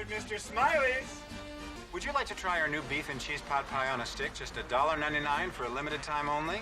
Mr. Smiley's. Would you like to try our new beef and cheese pot pie on a stick? Just $1.99 for a limited time only?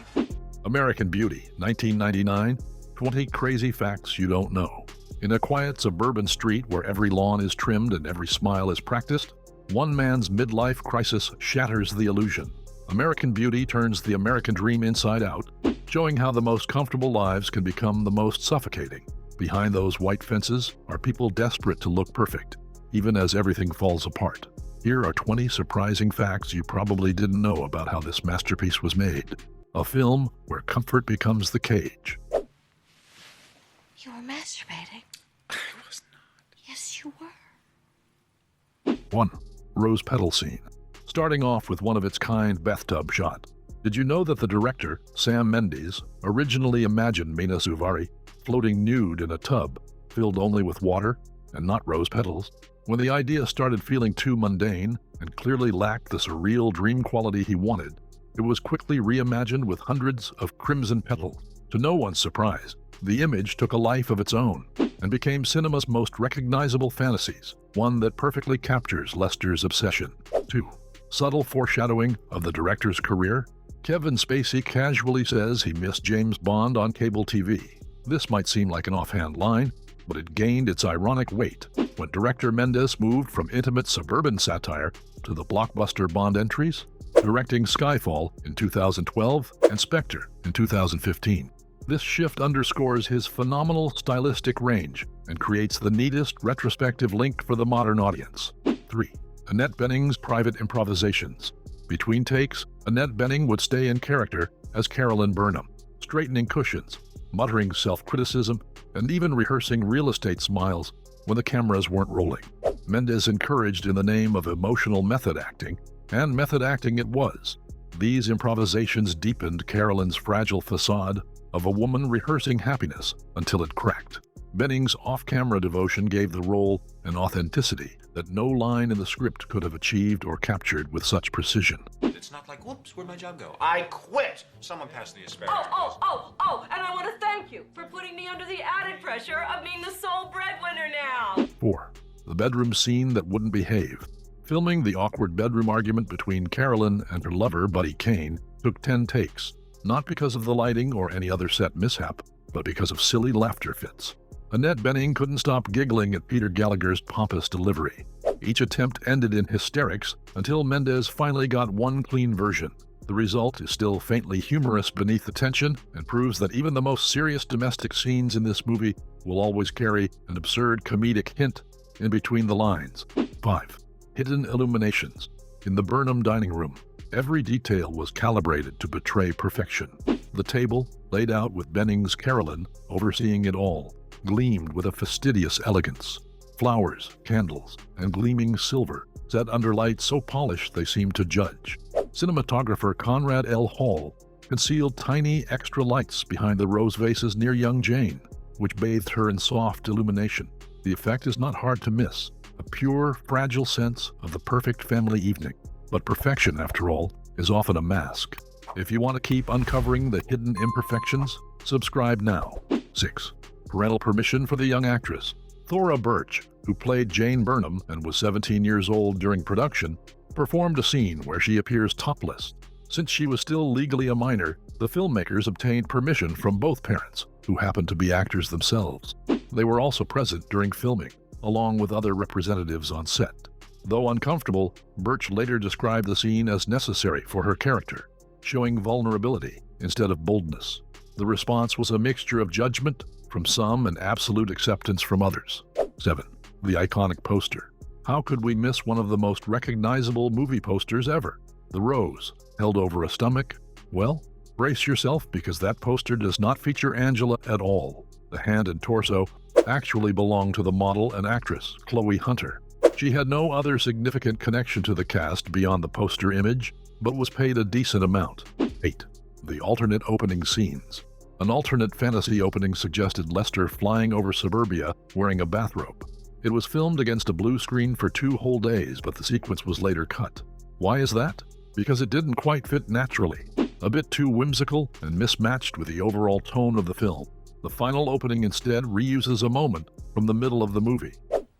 American Beauty, 1999, 20 crazy facts you don't know. In a quiet suburban street where every lawn is trimmed and every smile is practiced, one man's midlife crisis shatters the illusion. American Beauty turns the American dream inside out, showing how the most comfortable lives can become the most suffocating. Behind those white fences are people desperate to look perfect, even as everything falls apart. Here are 20 surprising facts you probably didn't know about how this masterpiece was made. A film where comfort becomes the cage. You were masturbating. I was not. Yes, you were. 1. Rose petal scene. Starting off with one of its kind bathtub shot. Did you know that the director, Sam Mendes, originally imagined Mina Suvari floating nude in a tub filled only with water and not rose petals? When the idea started feeling too mundane and clearly lacked the surreal dream quality he wanted, it was quickly reimagined with hundreds of crimson petals. To no one's surprise, the image took a life of its own and became cinema's most recognizable fantasies, one that perfectly captures Lester's obsession. 2. Subtle foreshadowing of the director's career. Kevin Spacey casually says he missed James Bond on cable TV. This might seem like an offhand line, but it gained its ironic weight when director Mendes moved from intimate suburban satire to the blockbuster Bond entries, directing Skyfall in 2012 and Spectre in 2015. This shift underscores his phenomenal stylistic range and creates the neatest retrospective link for the modern audience. 3. Annette Bening's private improvisations. Between takes, Annette Bening would stay in character as Carolyn Burnham, straightening cushions, muttering self-criticism, and even rehearsing real estate smiles when the cameras weren't rolling. Mendes encouraged in the name of emotional method acting, and method acting it was. These improvisations deepened Carolyn's fragile facade of a woman rehearsing happiness until it cracked. Benning's off-camera devotion gave the role an authenticity that no line in the script could have achieved or captured with such precision. It's not like, whoops, where'd my job go? I quit! Someone pass the asparagus. And I want to thank you for putting me under the added pressure of being the sole breadwinner now. 4. The bedroom scene that wouldn't behave. Filming the awkward bedroom argument between Carolyn and her lover, Buddy Kane, took 10 takes, not because of the lighting or any other set mishap, but because of silly laughter fits. Annette Bening couldn't stop giggling at Peter Gallagher's pompous delivery. Each attempt ended in hysterics until Mendes finally got one clean version. The result is still faintly humorous beneath the tension and proves that even the most serious domestic scenes in this movie will always carry an absurd comedic hint in between the lines. 5. Hidden illuminations. In the Burnham dining room, every detail was calibrated to betray perfection. The table, laid out with Benning's Carolyn overseeing it all, gleamed with a fastidious elegance. Flowers, candles, and gleaming silver, set under lights so polished they seemed to judge. Cinematographer Conrad L. Hall concealed tiny extra lights behind the rose vases near young Jane, which bathed her in soft illumination. The effect is not hard to miss, a pure, fragile sense of the perfect family evening. But perfection, after all, is often a mask. If you want to keep uncovering the hidden imperfections, subscribe now. 6. Parental permission for the young actress. Thora Birch, who played Jane Burnham and was 17 years old during production, performed a scene where she appears topless. Since she was still legally a minor, the filmmakers obtained permission from both parents, who happened to be actors themselves. They were also present during filming, along with other representatives on set. Though uncomfortable, Birch later described the scene as necessary for her character, showing vulnerability instead of boldness. The response was a mixture of judgment from some and absolute acceptance from others. 7. The iconic poster. How could we miss one of the most recognizable movie posters ever? The rose, held over a stomach. Well, brace yourself because that poster does not feature Angela at all. The hand and torso actually belong to the model and actress, Chloe Hunter. She had no other significant connection to the cast beyond the poster image, but was paid a decent amount. 8. The alternate opening scenes. An alternate fantasy opening suggested Lester flying over suburbia wearing a bathrobe. It was filmed against a blue screen for 2 whole days, but the sequence was later cut. Why is that? Because it didn't quite fit naturally. A bit too whimsical and mismatched with the overall tone of the film. The final opening instead reuses a moment from the middle of the movie.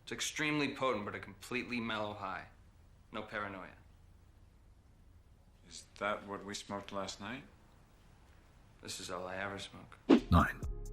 It's extremely potent, but a completely mellow high. No paranoia. Is that what we smoked last night? This is all I ever smoke. 9.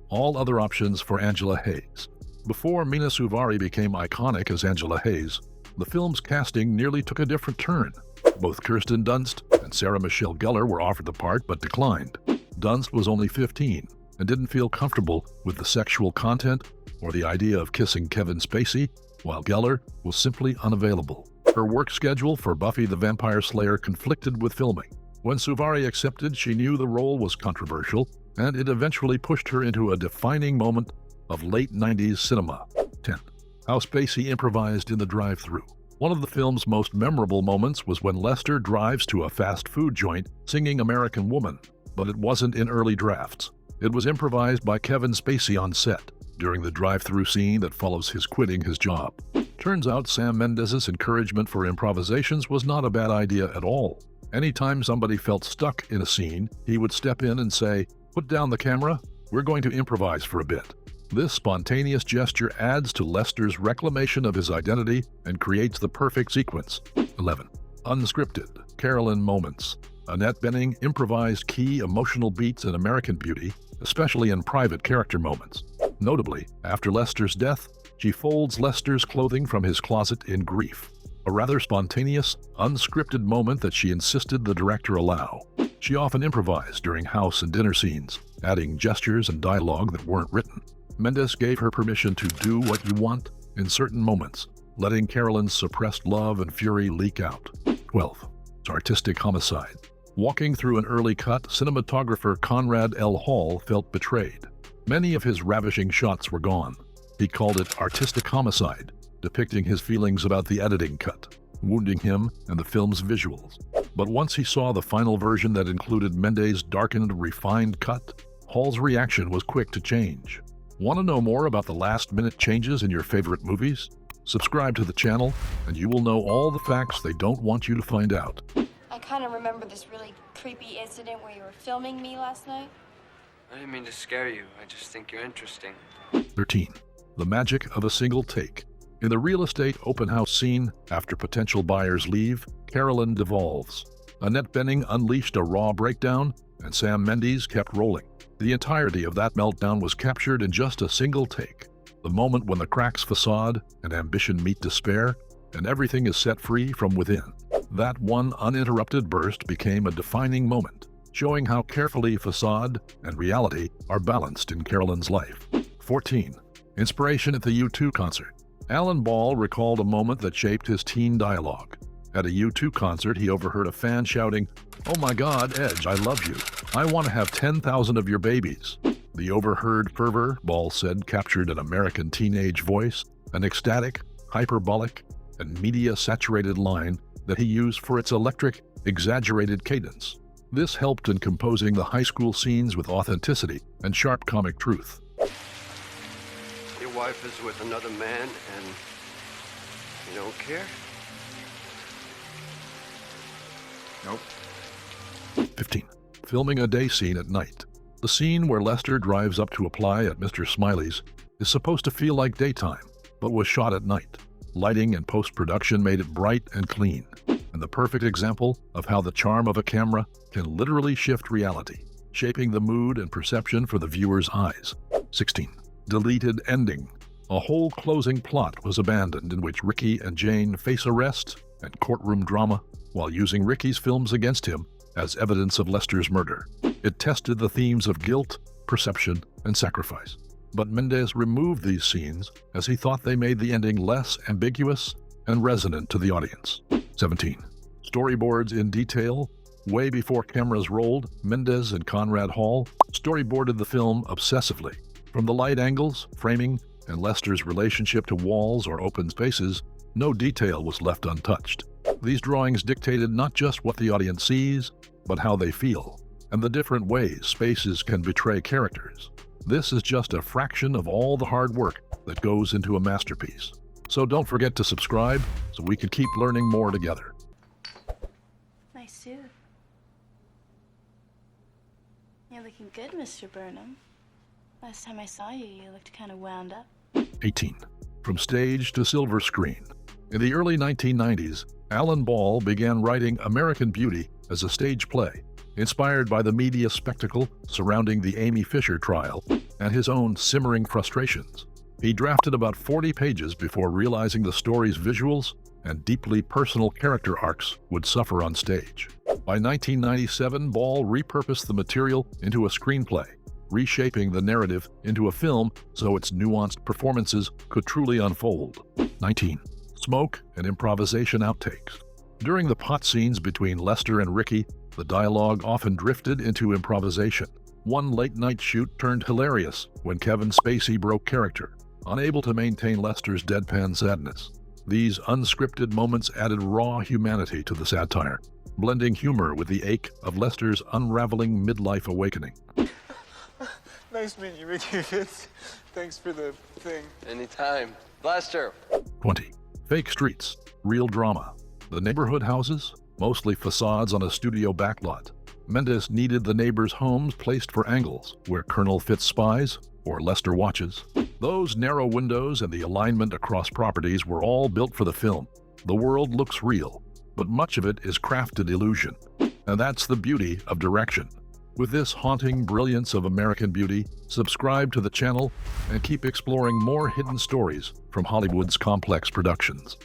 All other options for Angela Hayes. Before Mina Suvari became iconic as Angela Hayes, the film's casting nearly took a different turn. Both Kirsten Dunst and Sarah Michelle Gellar were offered the part but declined. Dunst was only 15 and didn't feel comfortable with the sexual content or the idea of kissing Kevin Spacey, while Gellar was simply unavailable. Her work schedule for Buffy the Vampire Slayer conflicted with filming. When Suvari accepted, she knew the role was controversial, and it eventually pushed her into a defining moment of late 90s cinema. 10. How Spacey improvised in the drive-thru. One of the film's most memorable moments was when Lester drives to a fast food joint singing American Woman, but it wasn't in early drafts. It was improvised by Kevin Spacey on set during the drive-thru scene that follows his quitting his job. Turns out Sam Mendes' encouragement for improvisations was not a bad idea at all. Anytime somebody felt stuck in a scene, he would step in and say, "Put down the camera, we're going to improvise for a bit." This spontaneous gesture adds to Lester's reclamation of his identity and creates the perfect sequence. 11. Unscripted Carolyn moments. Annette Bening improvised key emotional beats in American Beauty, especially in private character moments. Notably, after Lester's death, she folds Lester's clothing from his closet in grief, a rather spontaneous, unscripted moment that she insisted the director allow. She often improvised during house and dinner scenes, adding gestures and dialogue that weren't written. Mendes gave her permission to do what you want in certain moments, letting Carolyn's suppressed love and fury leak out. 12. Artistic homicide. Walking through an early cut, cinematographer Conrad L. Hall felt betrayed. Many of his ravishing shots were gone. He called it artistic homicide, depicting his feelings about the editing cut, wounding him and the film's visuals. But once he saw the final version that included Mendes' darkened, refined cut, Hall's reaction was quick to change. Want to know more about the last-minute changes in your favorite movies? Subscribe to the channel, and you will know all the facts they don't want you to find out. I kind of remember this really creepy incident where you were filming me last night. I didn't mean to scare you. I just think you're interesting. 13. The magic of a single take. In the real estate open house scene, after potential buyers leave, Carolyn devolves. Annette Bening unleashed a raw breakdown, and Sam Mendes kept rolling. The entirety of that meltdown was captured in just a single take. The moment when the cracks facade and ambition meet despair, and everything is set free from within. That one uninterrupted burst became a defining moment, showing how carefully facade and reality are balanced in Carolyn's life. 14. Inspiration at the U2 concert. Alan Ball recalled a moment that shaped his teen dialogue. At a U2 concert, he overheard a fan shouting, "Oh my God, Edge, I love you. I want to have 10,000 of your babies." The overheard fervor, Ball said, captured an American teenage voice, an ecstatic, hyperbolic, and media-saturated line that he used for its electric, exaggerated cadence. This helped in composing the high school scenes with authenticity and sharp comic truth. Your wife is with another man and you don't care? Nope. 15. Filming a day scene at night. The scene where Lester drives up to apply at Mr. Smiley's is supposed to feel like daytime, but was shot at night. Lighting and post-production made it bright and clean, and the perfect example of how the charm of a camera can literally shift reality, shaping the mood and perception for the viewer's eyes. 16. Deleted ending. A whole closing plot was abandoned in which Ricky and Jane face arrest and courtroom drama while using Ricky's films against him as evidence of Lester's murder. It tested the themes of guilt, perception, and sacrifice. But Mendes removed these scenes as he thought they made the ending less ambiguous and resonant to the audience. 17. Storyboards in detail. Way before cameras rolled, Mendes and Conrad Hall storyboarded the film obsessively. From the light angles, framing, and Lester's relationship to walls or open spaces, no detail was left untouched. These drawings dictated not just what the audience sees, but how they feel, and the different ways spaces can betray characters. This is just a fraction of all the hard work that goes into a masterpiece. So don't forget to subscribe so we can keep learning more together. Nice suit. You're looking good, Mr. Burnham. Last time I saw you, you looked kind of wound up. 18. from stage to silver screen. In the early 1990s, Alan Ball began writing American Beauty as a stage play, inspired by the media spectacle surrounding the Amy Fisher trial and his own simmering frustrations. He drafted about 40 pages before realizing the story's visuals and deeply personal character arcs would suffer on stage. By 1997, Ball repurposed the material into a screenplay, reshaping the narrative into a film so its nuanced performances could truly unfold. 19. Smoke and improvisation outtakes. During the pot scenes between Lester and Ricky, the dialogue often drifted into improvisation. One late-night shoot turned hilarious when Kevin Spacey broke character, unable to maintain Lester's deadpan sadness. These unscripted moments added raw humanity to the satire, blending humor with the ache of Lester's unraveling midlife awakening. Nice meeting you, Ricky Fitz. Thanks for the thing. Anytime. Lester. 20. Fake streets, real drama. The neighborhood houses, mostly facades on a studio backlot. Mendes needed the neighbors' homes placed for angles, where Colonel Fitz spies or Lester watches. Those narrow windows and the alignment across properties were all built for the film. The world looks real, but much of it is crafted illusion. And that's the beauty of direction. With this haunting brilliance of American Beauty, subscribe to the channel and keep exploring more hidden stories from Hollywood's complex productions.